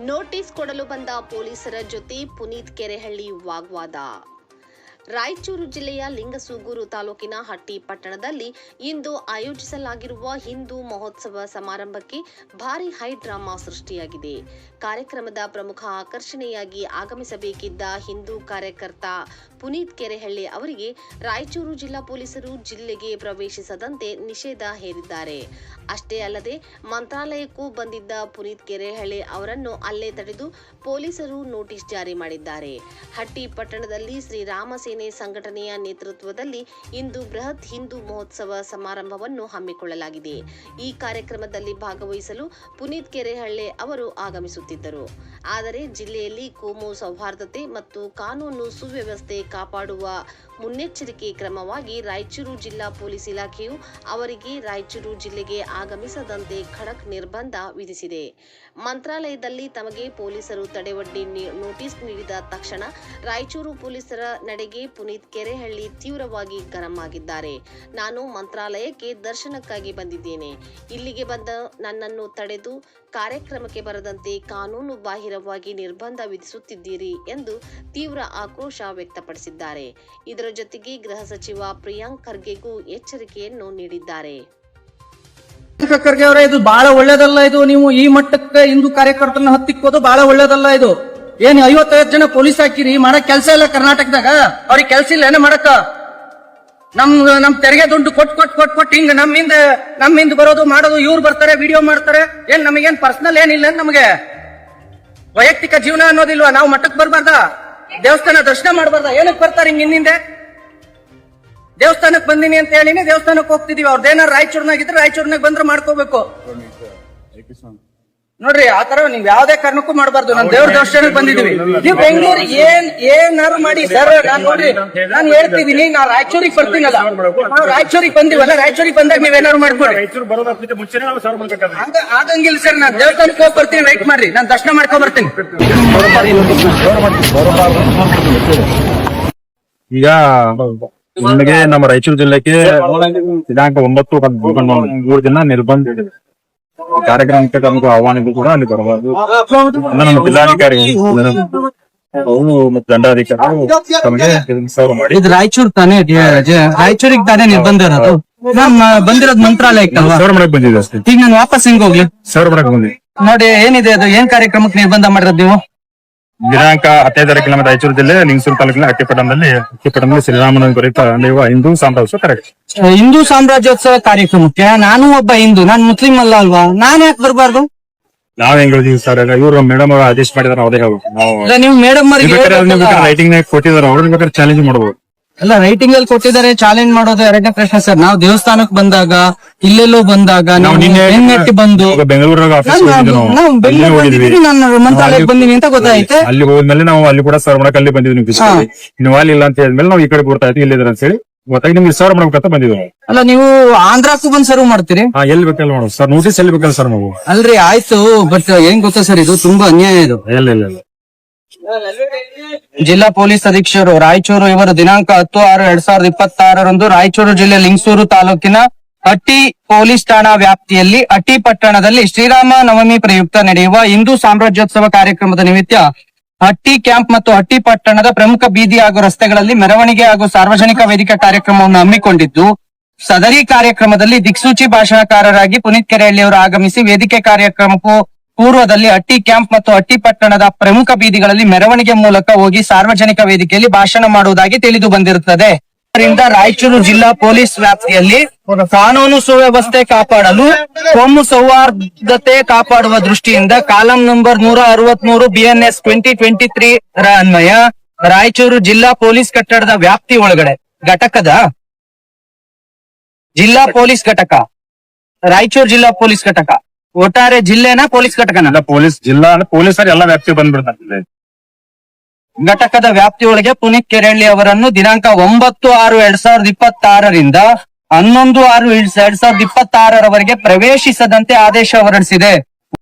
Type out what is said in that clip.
Notice ಕೊಡಲು ಬಂದ ಪೊಲೀಸರ ಜೊತೆ ಪುನೀತ್ ಕೆರೆಹಳ್ಳಿ ವಾಗ್ವಾದ. ರಾಯಚೂರು ಜಿಲ್ಲೆಯ ಲಿಂಗಸೂಗೂರು ತಾಲೂಕಿನ ಹಟ್ಟಿ ಪಟ್ಟಣದಲ್ಲಿ ಇಂದು ಆಯೋಜಿಸಲಾಗಿರುವ ಹಿಂದೂ ಮಹೋತ್ಸವ ಸಮಾರಂಭಕ್ಕೆ ಭಾರಿ ಹೈ ಡ್ರಾಮಾ ಸೃಷ್ಟಿಯಾಗಿದೆ. ಕಾರ್ಯಕ್ರಮದ ಪ್ರಮುಖ ಆಕರ್ಷಣೆಯಾಗಿ ಆಗಮಿಸಬೇಕಿದ್ದ ಹಿಂದೂ ಕಾರ್ಯಕರ್ತ ಪುನೀತ್ ಕೆರೆಹಳ್ಳಿ ಅವರಿಗೆ ರಾಯಚೂರು ಜಿಲ್ಲಾ ಪೊಲೀಸರು ಜಿಲ್ಲೆಗೆ ಪ್ರವೇಶಿಸದಂತೆ ನಿಷೇಧ ಹೇರಿದ್ದಾರೆ. ಅಷ್ಟೇ ಅಲ್ಲದೆ ಮಂತ್ರಾಲಯಕ್ಕೂ ಬಂದಿದ್ದ ಪುನೀತ್ ಕೆರೆಹಳ್ಳಿ ಅವರನ್ನು ಅಲ್ಲೇ ತಡೆದು ಪೊಲೀಸರು ನೋಟಿಸ್ ಜಾರಿ ಮಾಡಿದ್ದಾರೆ. ಹಟ್ಟಿ ಪಟ್ಟಣದಲ್ಲಿ ಶ್ರೀರಾಮ ಸೇನೆ ಸಂಘಟನೆಯ ನೇತೃತ್ವದಲ್ಲಿ ಇಂದು ಬೃಹತ್ ಹಿಂದೂ ಮಹೋತ್ಸವ ಸಮಾರಂಭವನ್ನು ಹಮ್ಮಿಕೊಳ್ಳಲಾಗಿದೆ. ಈ ಕಾರ್ಯಕ್ರಮದಲ್ಲಿ ಭಾಗವಹಿಸಲು ಪುನೀತ್ ಕೆರೆಹಳ್ಳಿ ಅವರು ಆಗಮಿಸುತ್ತಿದ್ದರು. ಆದರೆ ಜಿಲ್ಲೆಯಲ್ಲಿ ಕೋಮು ಸೌಹಾರ್ದತೆ ಮತ್ತು ಕಾನೂನು ಸುವ್ಯವಸ್ಥೆ ಕಾಪಾಡುವ ಮುನ್ನೆಚ್ಚರಿಕೆ ಕ್ರಮವಾಗಿ ರಾಯಚೂರು ಜಿಲ್ಲಾ ಪೊಲೀಸ್ ಇಲಾಖೆಯು ಅವರಿಗೆ ರಾಯಚೂರು ಜಿಲ್ಲೆಗೆ ಆಗಮಿಸದಂತೆ ಖಡಕ್ ನಿರ್ಬಂಧ ವಿಧಿಸಿದೆ. ಮಂತ್ರಾಲಯದಲ್ಲಿ ತಮಗೆ ಪೊಲೀಸರು ತಡೆವಡ್ಡಿ ನೋಟಿಸ್ ನೀಡಿದ ತಕ್ಷಣ ರಾಯಚೂರು ಪೊಲೀಸರ ನಡೆಗೆ ಪುನೀತ್ ಕೆರೆಹಳ್ಳಿ ತೀವ್ರವಾಗಿ ಗರಂ ಆಗಿದ್ದಾರೆ. ನಾನು ಮಂತ್ರಾಲಯಕ್ಕೆ ದರ್ಶನಕ್ಕಾಗಿ ಬಂದಿದ್ದೇನೆ. ಇಲ್ಲಿಗೆ ಬಂದ ನನ್ನನ್ನು ತಡೆದು ಕಾರ್ಯಕ್ರಮಕ್ಕೆ ಬರದಂತೆ ಕಾನೂನು ಬಾಹಿರವಾಗಿ ನಿರ್ಬಂಧ ವಿಧಿಸುತ್ತಿದ್ದೀರಿ ಎಂದು ತೀವ್ರ ಆಕ್ರೋಶ ವ್ಯಕ್ತಪಡಿಸಿದ್ದಾರೆ. ಇದರ ಜೊತೆಗೆ ಗೃಹ ಸಚಿವ ಪ್ರಿಯಾಂಕ್ ಖರ್ಗೆಗೂ ಎಚ್ಚರಿಕೆಯನ್ನು ನೀಡಿದ್ದಾರೆ. ಖರ್ಗೆ ಅವರೇ, ಇದು ಬಹಳ ಒಳ್ಳೇದಲ್ಲ. ಇದು ನೀವು ಈ ಮಟ್ಟಕ್ಕೆ ಹಿಂದೂ ಕಾರ್ಯಕರ್ತರನ್ನ ಹತ್ತಿಕ್ಕೋದು ಬಹಳ ಒಳ್ಳೇದಲ್ಲ. ಇದು ಏನ್ 55 ಜನ ಪೊಲೀಸ್ ಹಾಕಿರಿ, ಮಾಡಕ್ ಕೆಲಸ ಇಲ್ಲ ಕರ್ನಾಟಕದಾಗ. ಅವ್ರಿಗೆ ಕೆಲಸ ಇಲ್ಲ ಏನ ಮಾಡಕ? ನಮ್ ತೆರಿಗೆ ದುಡ್ಡು ಕೊಟ್ಟು ಹಿಂಗ ನಮ್ಮಿಂದ ಬರೋದು ಮಾಡೋದು, ಇವ್ರು ಬರ್ತಾರೆ ವಿಡಿಯೋ ಮಾಡ್ತಾರೆ. ಏನ್ ನಮಗೇನ್ ಪರ್ಸನಲ್ ಏನಿಲ್ಲ, ನಮಗೆ ವೈಯಕ್ತಿಕ ಜೀವನ ಅನ್ನೋದಿಲ್ವಾ? ನಾವು ಮಟ್ಟಕ್ಕೆ ಬರ್ಬಾರ್ದ? ದೇವಸ್ಥಾನ ದರ್ಶನ ಮಾಡಬಾರ್ದ? ಏನಕ್ಕೆ ಬರ್ತಾರೆ ಹಿಂಗ ಹಿಂದೆ? ದೇವಸ್ಥಾನಕ್ಕೆ ಬಂದಿನಿ ಅಂತ ಹೇಳಿನಿ, ದೇವಸ್ಥಾನಕ್ಕೆ ಹೋಗ್ತಿದೀವಿ. ಅವ್ರದ್ದೇನಾರು ರಾಯಚೂರ್ನಾಗಿದ್ರೆ ರಾಯಚೂರ್ನಾಗ ಬಂದ್ರೆ ಮಾಡ್ಕೋಬೇಕು ನೋಡ್ರಿ. ಆತರ ನೀವ್ ಯಾವ್ದೇ ಕಾರಣಕ್ಕೂ ಮಾಡಬಾರ್ದು. ನಾನ್ ದೇವ್ರ ದರ್ಶನಕ್ಕೆ ಬಂದಿದೀವಿ. ನೀವು ಬೆಂಗಳೂರಿಗೆ ಏನಾರು ಮಾಡಿ ಸರ್, ನಾನು ಹೇಳ್ತಿದೀನಿ, ನಾ ರಾಯಚೂರಿಗೆ ಬರ್ತೀನಲ್ಲ, ನಾವು ರಾಯಚೂರಿಗೆ ಬಂದಿವಲ್ಲ, ರಾಯಚೂರಿಗೆ ಬಂದಾಗ ನೀವೇನಾರು ಮಾಡ್ಕೊಡಿ. ಆಗಂಗಿಲ್ಲ ಸರ್, ನಾನ್ ದೇವಸ್ಥಾನಕ್ಕೆ ಹೋಗಿ ಬರ್ತೀನಿ, ವೆಯ್ಟ್ ಮಾಡ್ರಿ, ನಾನ್ ದರ್ಶನ ಮಾಡ್ಕೊಂಡ್ ಬರ್ತೀನಿ. ಈಗ ನಿಮಗೆ ನಮ್ಮ ರಾಯಚೂರು ಜಿಲ್ಲೆಗೆ ದಿನಾಂಕ 9-3 ದಿನ ನಿರ್ಬಂಧ ಇದೆ. ಕಾರ್ಯಕ್ರಮಕ್ಕೆ ತಮಗೂ ಆಹ್ವಾನಿಗೂ ಕೂಡ ಅಲ್ಲಿ ಬರಬಾರದು. ನಮ್ಮ ಜಿಲ್ಲಾಧಿಕಾರಿ ಅವರು ಮತ್ತು ದಂಡಾಧಿಕಾರಿ ತಮಗೆ ಮಾಡಿ. ಇದು ರಾಯಚೂರು ತಾನೇ, ರಾಯಚೂರಿಗೆ ತಾನೇ ನಿರ್ಬಂಧ ಇರೋದು. ನಾನ್ ಬಂದಿರೋದು ಮಂತ್ರಾಲಯಕ್ಕೆ ಸರ್ ಮಾಡಕ್ ಬಂದಿದೆ ಅಷ್ಟೇ. ಈಗ ನಾನು ವಾಪಸ್ ಹೆಂಗ್ ಹೋಗ್ಲಿ ಸರ್ ಮಾಡಕ್ ಬಂದಿದೆ. ನೋಡಿ ಏನಿದೆ ಅದು, ಏನ್ ಕಾರ್ಯಕ್ರಮಕ್ಕೆ ನಿರ್ಬಂಧ ಮಾಡಿರೋದು ನೀವು? ದಿನಾಂಕ 15 ತಾರೀಕಿನ ನಮ್ಮ ರಾಯಚೂರು ಜಿಲ್ಲೆ ಲಿಂಗಸೂರು ತಾಲೂಕಿನ ಹಟ್ಟಿಪಟ್ಟಣದಲ್ಲಿ ಶ್ರೀರಾಮನ ಕುರಿತ ಹಿಂದೂ ಸಾಮ್ರಾಜ್ಯೋತ್ಸವ ಕಾರ್ಯಕ್ರಮ. ಹಿಂದೂ ಸಾಮ್ರಾಜ್ಯೋತ್ಸವ ಕಾರ್ಯಕ್ರಮಕ್ಕೆ ನಾನು ಒಬ್ಬ ಹಿಂದೂ, ನಾನ್ ಮುಸ್ಲಿಂ ಅಲ್ಲ ಅಲ್ವಾ? ನಾನ್ ಯಾಕೆ ಬರ್ಬಾರ್ದು? ನಾವ್ ಹೆಂಗ್ ಹೇಳಿದೀವಿ ಸರ್, ಇವ್ರು ಮೇಡಮ್ ಅವರು ಆದೇಶ ಮಾಡಿದಾರೆ, ಅವರೇ ಹೇಳ್ಬೇಕು. ನಾವು ನೀವು ಮೇಡಮ್ ರೈಟಿಂಗ್ ನಾಗ ಕೊಟ್ಟಿದಾರೆ, ಅವ್ರನ್ನ ಬೇಕಾದ್ರೆ ಚಾಲೆಂಜ್ ಮಾಡಬಹುದು. ಅಲ್ಲ, ರೈಟಿಂಗ್ ಅಲ್ಲಿ ಕೊಟ್ಟಿದ್ದಾರೆ, ಚಾಲೆಂಜ್ ಮಾಡೋದು ಎರಡನೇ ಪ್ರಶ್ನೆ ಸರ್. ನಾವು ದೇವಸ್ಥಾನಕ್ಕೆ ಬಂದಾಗ, ಇಲ್ಲೆಲ್ಲೋ ಬಂದಾಗ, ನಾವು ಬೆನ್ನಟ್ಟಿ ಬಂದು ಬೆಂಗಳೂರಾಗ ನಾನು ಮಂತ್ರಾಲಯಕ್ಕೆ ಬಂದಿನಿ ಅಂತ ಗೊತ್ತಾಯ್ತು. ಅಲ್ಲಿ ಹೋದ್ಮೇಲೆ ನಾವು ಅಲ್ಲಿ ಕೂಡ ಸರ್ವ್ ಮಾಡಕ್ ಅಲ್ಲಿ ಬಂದಿದ್ವಿ. ನೀವು ಅಲ್ಲಿ ಇಲ್ಲ ಅಂತ ಹೇಳಿದ್ಮೇಲೆ ನಾವು ಈ ಕಡೆ ಬರ್ತಾ ಇದ್ವಿ, ಇಲ್ಲಿದ್ರೆ ಅಂತ ಹೇಳಿ ಗೊತ್ತಾಗಿ ನಿಮ್ಗೆ ಸರ್ವ್ ಮಾಡ್ಬೇಕಂತ ಬಂದಿದ್ವಿ. ಅಲ್ಲ, ನೀವು ಆಂಧ್ರಕ್ಕೂ ಬಂದ್ ಸರ್ವ್ ಮಾಡ್ತೀರಿ? ಎಲ್ಲಿ ಬೇಕಲ್ಲ ಮಾಡೋದು ಸರ್, ನೋಟಿಸ್ ಎಲ್ಲಿ ಬೇಕಲ್ಲ ಸರ್ ನಾವು. ಅಲ್ರಿ, ಆಯ್ತು, ಬಟ್ ಏನ್ ಗೊತ್ತಾ ಸರ್, ಇದು ತುಂಬಾ ಅನ್ಯಾಯ. ಇದು ಇಲ್ಲ ಜಿಲ್ಲಾ ಪೊಲೀಸ್ ಅಧೀಕ್ಷರು ರಾಯಚೂರು ಇವರು ದಿನಾಂಕ 10/6/2026 ರಾಯಚೂರು ಜಿಲ್ಲೆ ಲಿಂಗಸೂರು ತಾಲೂಕಿನ ಹಟ್ಟಿ ಪೊಲೀಸ್ ಠಾಣಾ ವ್ಯಾಪ್ತಿಯಲ್ಲಿ ಹಟ್ಟಿ ಪಟ್ಟಣದಲ್ಲಿ ಶ್ರೀರಾಮ ನವಮಿ ಪ್ರಯುಕ್ತ ನಡೆಯುವ ಹಿಂದೂ ಸಾಮ್ರಾಜ್ಯೋತ್ಸವ ಕಾರ್ಯಕ್ರಮದ ನಿಮಿತ್ತ ಹಟ್ಟಿ ಕ್ಯಾಂಪ್ ಮತ್ತು ಹಟ್ಟಿ ಪಟ್ಟಣದ ಪ್ರಮುಖ ಬೀದಿ ಹಾಗೂ ರಸ್ತೆಗಳಲ್ಲಿ ಮೆರವಣಿಗೆ ಹಾಗೂ ಸಾರ್ವಜನಿಕ ವೇದಿಕೆ ಕಾರ್ಯಕ್ರಮವನ್ನು ಹಮ್ಮಿಕೊಂಡಿದ್ದು, ಸದರಿ ಕಾರ್ಯಕ್ರಮದಲ್ಲಿ ದಿಕ್ಸೂಚಿ ಭಾಷಣಕಾರರಾಗಿ ಪುನೀತ್ ಕೆರೆಹಳ್ಳಿ ಅವರು ಆಗಮಿಸಿ ವೇದಿಕೆ ಕಾರ್ಯಕ್ರಮಕ್ಕೂ ಪೂರ್ವದಲ್ಲಿ ಹಟ್ಟಿ ಕ್ಯಾಂಪ್ ಮತ್ತು ಹಟ್ಟಿ ಪಟ್ಟಣದ ಪ್ರಮುಖ ಬೀದಿಗಳಲ್ಲಿ ಮೆರವಣಿಗೆ ಮೂಲಕ ಹೋಗಿ ಸಾರ್ವಜನಿಕ ವೇದಿಕೆಯಲ್ಲಿ ಭಾಷಣ ಮಾಡುವುದಾಗಿ ತಿಳಿದು ಬಂದಿರುತ್ತದೆ. ಇದರಿಂದ ರಾಯಚೂರು ಜಿಲ್ಲಾ ಪೊಲೀಸ್ ವ್ಯಾಪ್ತಿಯಲ್ಲಿ ಕಾನೂನು ಸುವ್ಯವಸ್ಥೆ ಕಾಪಾಡಲು ಕೋಮು ಸೌಹಾರ್ದತೆ ಕಾಪಾಡುವ ದೃಷ್ಟಿಯಿಂದ ಕಾಲಂ ನಂಬರ್ 163 BNS 2023 ರ ಅನ್ವಯ ರಾಯಚೂರು ಜಿಲ್ಲಾ ಪೊಲೀಸ್ ಕಟ್ಟಡದ ವ್ಯಾಪ್ತಿ ಒಳಗಡೆ ಜಿಲ್ಲಾ ಪೊಲೀಸ್ ಘಟಕ, ರಾಯಚೂರು ಜಿಲ್ಲಾ ಪೊಲೀಸ್ ಘಟಕ, ಒಟ್ಟಾರೆ ಜಿಲ್ಲೆನ ಪೊಲೀಸ್ ಘಟಕನ ಪೊಲೀಸ್ ಜಿಲ್ಲಾ ಪೊಲೀಸರು ಎಲ್ಲ ವ್ಯಾಪ್ತಿ ಬಂದ್ಬಿಡ್ತಾರೆ. ಘಟಕದ ವ್ಯಾಪ್ತಿಯೊಳಗೆ ಪುನೀತ್ ಕೆರೆಹಳ್ಳಿ ಅವರನ್ನು ದಿನಾಂಕ 9/6/2026 11/6/2026 ಪ್ರವೇಶಿಸದಂತೆ ಆದೇಶ ಹೊರಡಿಸಿದೆ.